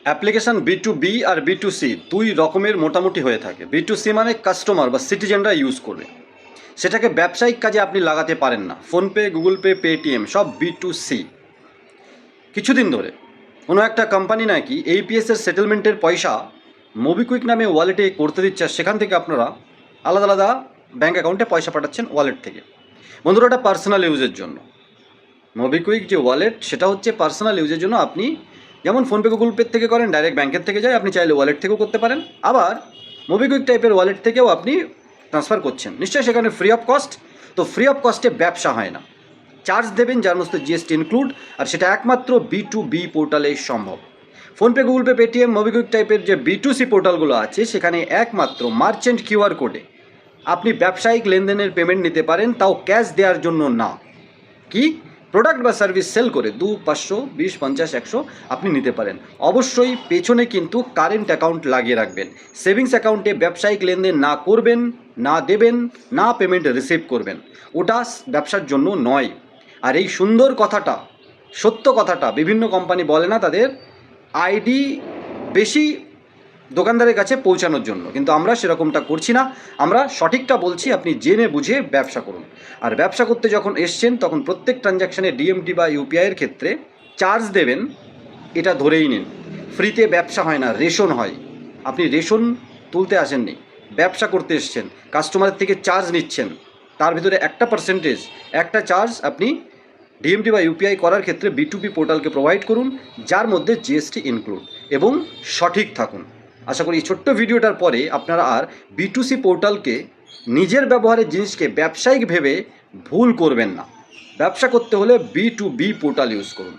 Application বি2বি আর বি2সি দুই রকমের মোটামুটি হয়ে থাকে। বি2সি মানে কাস্টমার বা সিটিজেনরা ইউজ করবে, সেটাকে ব্যবসায়িক কাজে আপনি লাগাতে পারেন না। ফোনপে, গুগল পে, পেটিএম সব বি2সি। কিছুদিন ধরে কোনো একটা কোম্পানি নাকি এইপিএসের সেটেলমেন্টের পয়সা মোবিকুইক নামে ওয়ালেটে করতে দিচ্ছে, সেখান থেকে আপনারা আলাদা আলাদা ব্যাঙ্ক অ্যাকাউন্টে পয়সা পাঠাচ্ছেন ওয়ালেট থেকে। বন্ধুরা, ওটা পার্সোনাল ইউজের জন্য। মোবিকুইক যে ওয়ালেট সেটা হচ্ছে পার্সোনাল ইউজের জন্য। আপনি যেমন ফোনপে, গুগল পে থেকে করেন, ডাইরেক্ট ব্যাঙ্কের থেকে যায়, আপনি চাইলে ওয়ালেট থেকেও করতে পারেন। আবার মোবিকুইক টাইপের ওয়ালেট থেকেও আপনি ট্রান্সফার করছেন, নিশ্চয়ই সেখানে ফ্রি অফ কস্ট। তো ফ্রি অফ কস্টে ব্যবসা হয় না, চার্জ দেবেন, যার মধ্যে জিএসটি ইনক্লুড। আর সেটা একমাত্র বি2বি পোর্টালে সম্ভব। PhonePe, Google pay, Paytm, MobiKwik টাইপের যে বি2সি পোর্টালগুলো আছে সেখানে একমাত্র মার্চেন্ট কিউআর কোডে আপনি ব্যবসায়িক লেনদেনের পেমেন্ট নিতে পারেন, তাও ক্যাশ দেওয়ার জন্য না। কি প্রোডাক্ট বা সার্ভিস সেল করে 2, 500, 20, 50, 100 আপনি নিতে পারেন। অবশ্যই পেছনে কিন্তু কারেন্ট অ্যাকাউন্ট লাগিয়ে রাখবেন। সেভিংস অ্যাকাউন্টে ব্যবসায়িক লেনদেন না করবেন, না দেবেন, না পেমেন্ট রিসিভ করবেন, ওটা ব্যবসার জন্য নয়। আর এই সুন্দর কথাটা, সত্য কথাটা বিভিন্ন কোম্পানি বলে না তাদের আইডি বেশি দোকানদারের কাছে পৌঁছানোর জন্য, কিন্তু আমরা সেরকমটা করছি না। আমরা সঠিকটা বলছি, আপনি জেনে বুঝে ব্যবসা করুন। আর ব্যবসা করতে যখন এসছেন তখন প্রত্যেক ট্রানজ্যাকশানে ডিএমটি বা ইউপিআইয়ের ক্ষেত্রে চার্জ দেবেন, এটা ধরেই নিন। ফ্রিতে ব্যবসা হয় না, রেশন হয়। আপনি রেশন তুলতে আসেননি, ব্যবসা করতে এসছেন, কাস্টমারের থেকে চার্জ নিচ্ছেন, তার ভিতরে একটা পার্সেন্টেজ, একটা চার্জ আপনি ডিএমটি বা ইউপিআই করার ক্ষেত্রে বি2বি পোর্টালকে প্রোভাইড করুন, যার মধ্যে জিএসটি ইনক্লুড, এবং সঠিক থাকুন। আশা করি এই ছোট্ট ভিডিওটার পরে আপনারা আর বি2সি পোর্টালকে নিজের ব্যবহারের জিনিসকে ব্যবসায়িক ভেবে ভুল করবেন না। ব্যবসা করতে হলে বি2বি পোর্টাল ইউজ করুন।